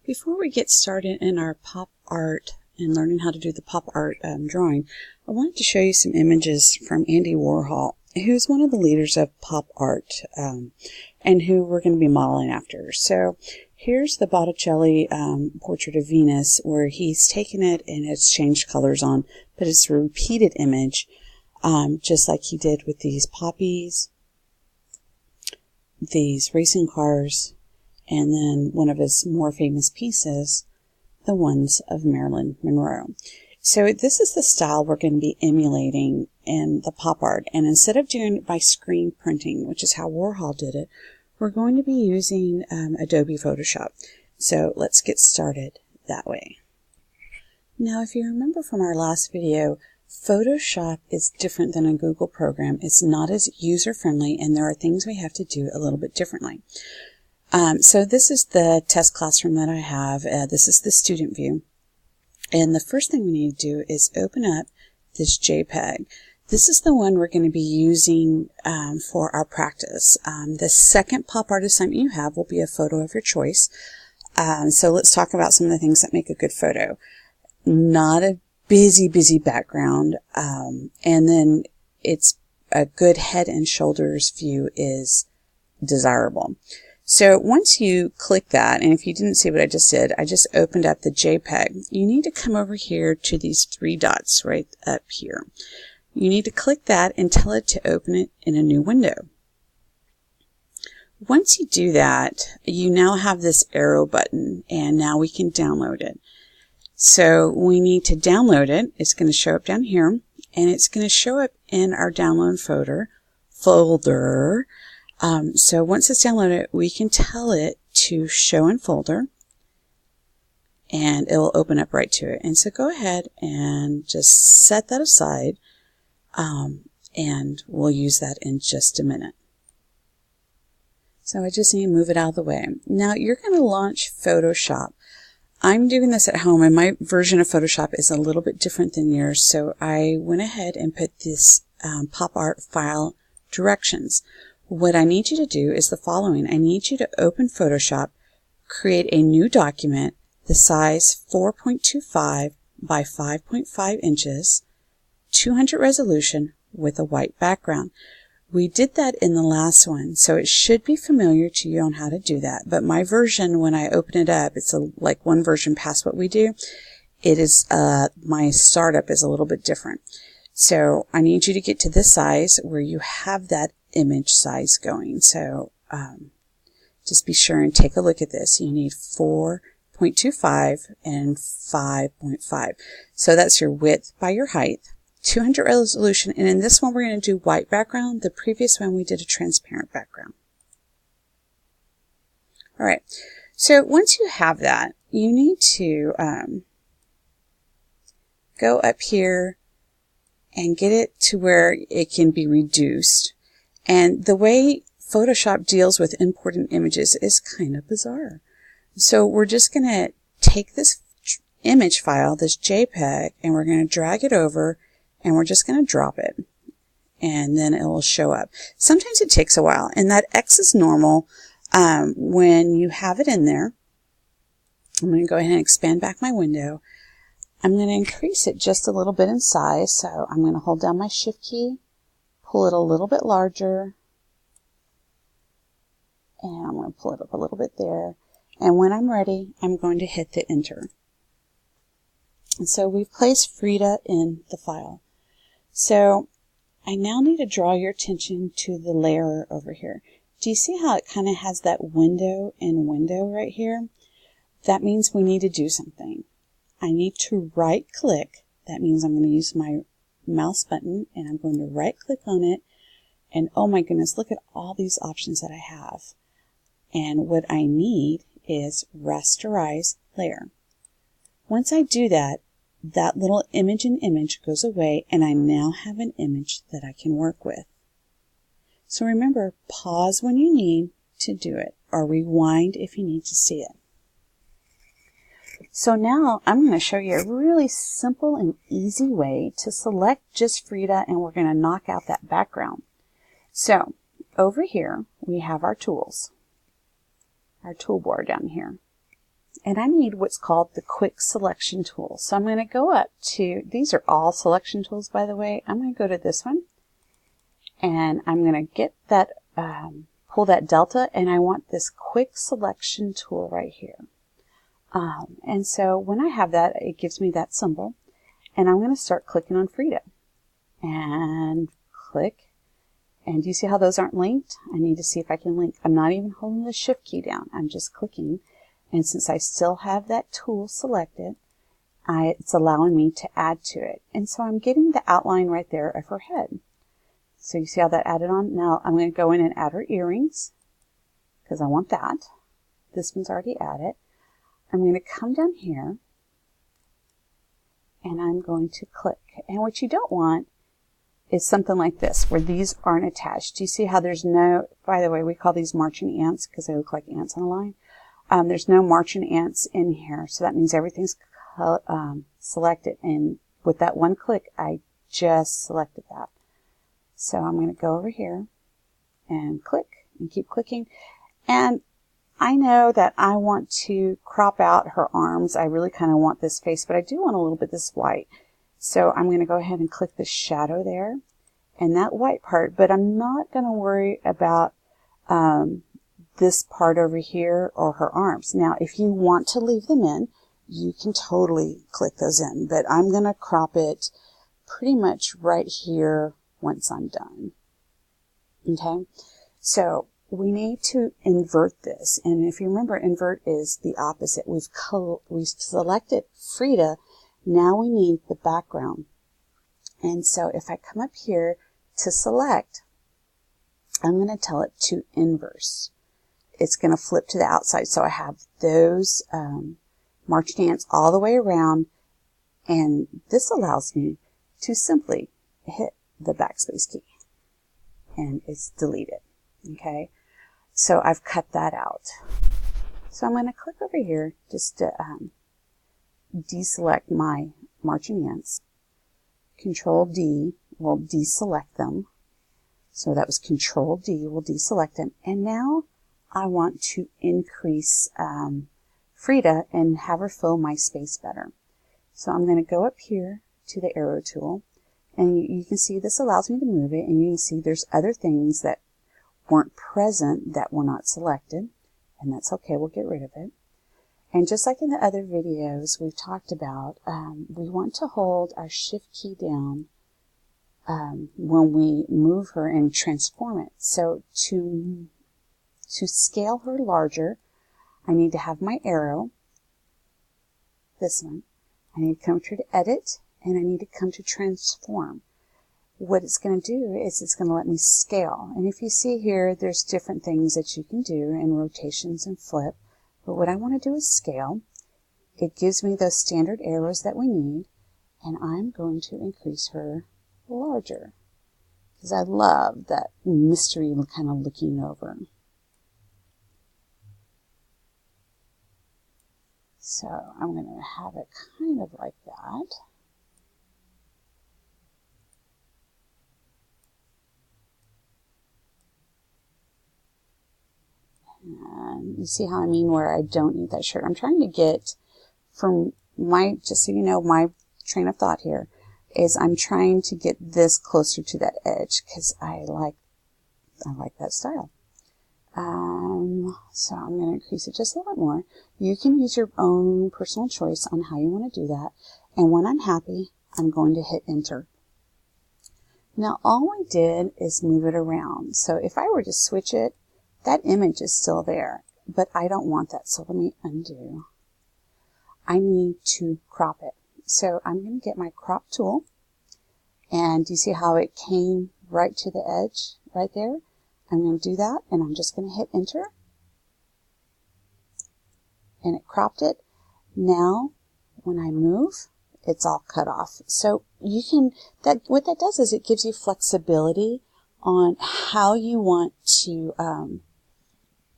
Before we get started in our pop art and learning how to do the pop art drawing, I wanted to show you some images from Andy Warhol, who's one of the leaders of pop art and who we're going to be modeling after. So here's the Botticelli portrait of Venus, where he's taken it and it's changed colors on, but it's a repeated image, just like he did with these poppies, these racing cars, and then one of his more famous pieces, the ones of Marilyn Monroe. So this is the style we're going to be emulating in the pop art. And instead of doing it by screen printing, which is how Warhol did it, we're going to be using Adobe Photoshop. So let's get started that way. Now, if you remember from our last video, Photoshop is different than a Google program. It's not as user-friendly, and there are things we have to do a little bit differently. So this is the test classroom that I have. This is the student view. And the first thing we need to do is open up this JPEG. This is the one we're going to be using for our practice. The second pop art assignment you have will be a photo of your choice. So let's talk about some of the things that make a good photo. Not a busy background. And then it's a good head and shoulders view is desirable. So once you click that, and if you didn't see what I just did, I just opened up the JPEG. You need to come over here to these three dots right up here. You need to click that and tell it to open it in a new window. Once you do that, you now have this arrow button, and now we can download it. So we need to download it. It's going to show up down here, and it's going to show up in our download folder. So once it's downloaded, we can tell it to show in folder, and it will open up right to it. And so go ahead and just set that aside, and we'll use that in just a minute. So I just need to move it out of the way. Now you're going to launch Photoshop. I'm doing this at home, and my version of Photoshop is a little bit different than yours, so I went ahead and put this pop art file directions. What I need you to do is the following. I need you to open Photoshop, create a new document, the size 4.25 by 5.5 inches, 200 resolution with a white background. We did that in the last one, so it should be familiar to you on how to do that. But my version, when I open it up, it's like one version past what we do. It is, my startup is a little bit different. So I need you to get to this size where you have that image size going. So just be sure and take a look at this. You need 4.25 and 5.5. So that's your width by your height, 200 resolution, and in this one we're going to do white background. The previous one we did a transparent background. Alright, so once you have that, you need to go up here and get it to where it can be reduced. And the way Photoshop deals with importing images is kind of bizarre. So we're just going to take this image file, this JPEG, and we're going to drag it over, and we're just going to drop it. And then it will show up. Sometimes it takes a while, and that X is normal when you have it in there. I'm going to go ahead and expand back my window. I'm going to increase it just a little bit in size, so I'm going to hold down my Shift key, pull it a little bit larger, and I'm going to pull it up a little bit there. And when I'm ready, I'm going to hit the Enter. And so we've placed Frida in the file. So I now need to draw your attention to the layer over here. Do you see how it kind of has that window and window right here? That means we need to do something. I need to right click. That means I'm going to use my mouse button, and I'm going to right click on it, and oh my goodness, look at all these options that I have. And what I need is rasterize layer. Once I do that, that little image in image goes away, and I now have an image that I can work with. So remember, pause when you need to do it, or rewind if you need to see it. So now I'm going to show you a really simple and easy way to select just Frida, and we're going to knock out that background. So over here we have our tools, our toolbar down here. and I need what's called the quick selection tool. So I'm going to go up to, these are all selection tools, by the way. I'm going to go to this one, and I'm going to get that, pull that delta, and I want this quick selection tool right here. And so when I have that, it gives me that symbol, and I'm going to start clicking on Frida, and click. And do you see how those aren't linked? I need to see if I can link. I'm not even holding the shift key down. I'm just clicking. And since I still have that tool selected, it's allowing me to add to it. And so I'm getting the outline right there of her head. So you see how that added on? Now I'm going to go in and add her earrings because I want that. This one's already added. I'm going to come down here and I'm going to click. And what you don't want is something like this, where these aren't attached. Do you see how there's no, by the way, we call these marching ants because they look like ants on a line. There's no marching ants in here, so that means everything's selected. And with that one click, I just selected that. So I'm going to go over here and click and keep clicking. And I know that I want to crop out her arms. I really kind of want this face, but I do want a little bit of this white. So I'm going to go ahead and click the shadow there and that white part, but I'm not going to worry about this part over here or her arms. Now, if you want to leave them in, you can totally click those in, but I'm going to crop it pretty much right here once I'm done. Okay, so we need to invert this, and if you remember, invert is the opposite. We've selected Frida. Now we need the background. And so if I come up here to select, I'm going to tell it to inverse. It's going to flip to the outside. So I have those marching ants all the way around. And this allows me to simply hit the backspace key. And it's deleted. Okay. So I've cut that out. So I'm going to click over here just to deselect my marching ants. Control D will deselect them. So that was Control D will deselect them. And now I want to increase Frida and have her fill my space better. So I'm going to go up here to the arrow tool, and you can see this allows me to move it, and you can see there's other things that weren't present that were not selected, and that's okay, we'll get rid of it. And just like in the other videos we've talked about, we want to hold our shift key down when we move her and transform it. So to scale her larger, I need to have my arrow, this one. I need to come to edit, and I need to come to transform. What it's going to do is it's going to let me scale. And if you see here, there's different things that you can do in rotations and flip. But what I want to do is scale. It gives me those standard arrows that we need, and I'm going to increase her larger because I love that mystery kind of looking over. So I'm going to have it kind of like that. And you see how I mean where I don't need that shirt. I'm trying to get from my, just so you know, my train of thought here is I'm trying to get this closer to that edge because I like that style. So I'm going to increase it just a little bit more. You can use your own personal choice on how you want to do that. And when I'm happy, I'm going to hit enter. Now all we did is move it around. So if I were to switch it, that image is still there, but I don't want that. So let me undo. I need to crop it. So I'm going to get my crop tool, and do you see how it came right to the edge right there? I'm going to do that, and I'm just going to hit enter, and it cropped it. Now when I move, it's all cut off. So you can, what that does is it gives you flexibility on how you want to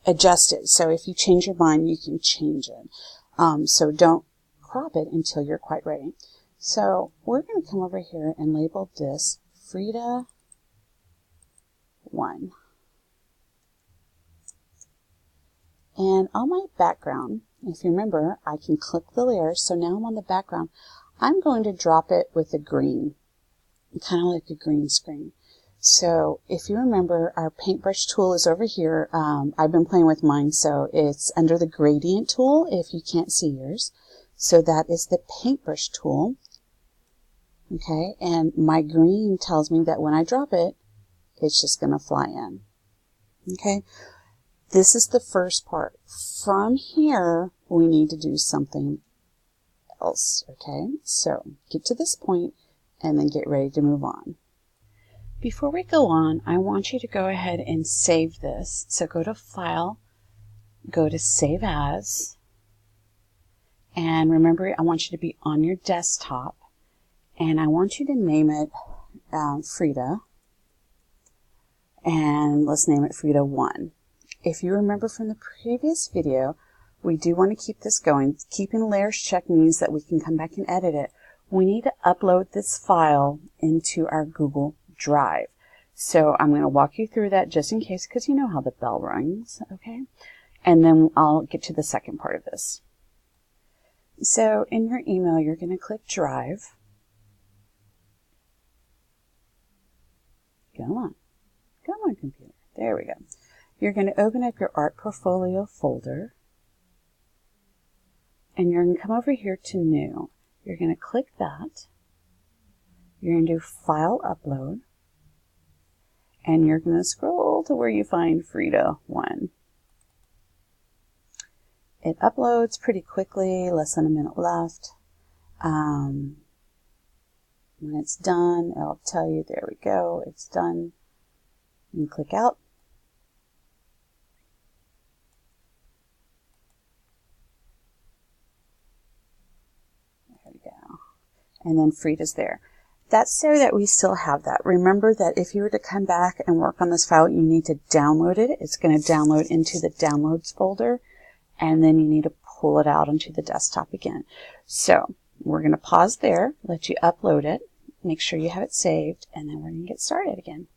adjust it. So if you change your mind, you can change it. So don't crop it until you're quite ready. So we're going to come over here and label this Frida 1. And on my background, if you remember, I can click the layer. So now I'm on the background. I'm going to drop it with a green, kind of like a green screen. So if you remember, our paintbrush tool is over here. I've been playing with mine, so it's under the gradient tool if you can't see yours. So that is the paintbrush tool. Okay, and my green tells me that when I drop it, it's just going to fly in. Okay, this is the first part. From here, we need to do something else. Okay, so get to this point and then get ready to move on. Before we go on, I want you to go ahead and save this. So go to File, go to Save As, and remember, I want you to be on your desktop, and I want you to name it Frida, and let's name it Frida 1. If you remember from the previous video, we do want to keep this going. Keeping layers checked means that we can come back and edit it. We need to upload this file into our Google Drive. So I'm going to walk you through that just in case, because you know how the bell rings, okay? And then I'll get to the second part of this. So in your email, you're going to click Drive. Come on. Come on, computer. There we go. You're going to open up your Art Portfolio folder. And you're going to come over here to New. You're going to click that. You're going to do File Upload. And you're going to scroll to where you find Frida 1. It uploads pretty quickly, less than a minute left. When it's done, it'll tell you, there we go, it's done. You click out. There we go. And then Frida's there. That's so that we still have that. Remember that if you were to come back and work on this file, you need to download it. It's going to download into the Downloads folder, and then you need to pull it out onto the desktop again. So we're going to pause there, let you upload it, make sure you have it saved, and then we're going to get started again.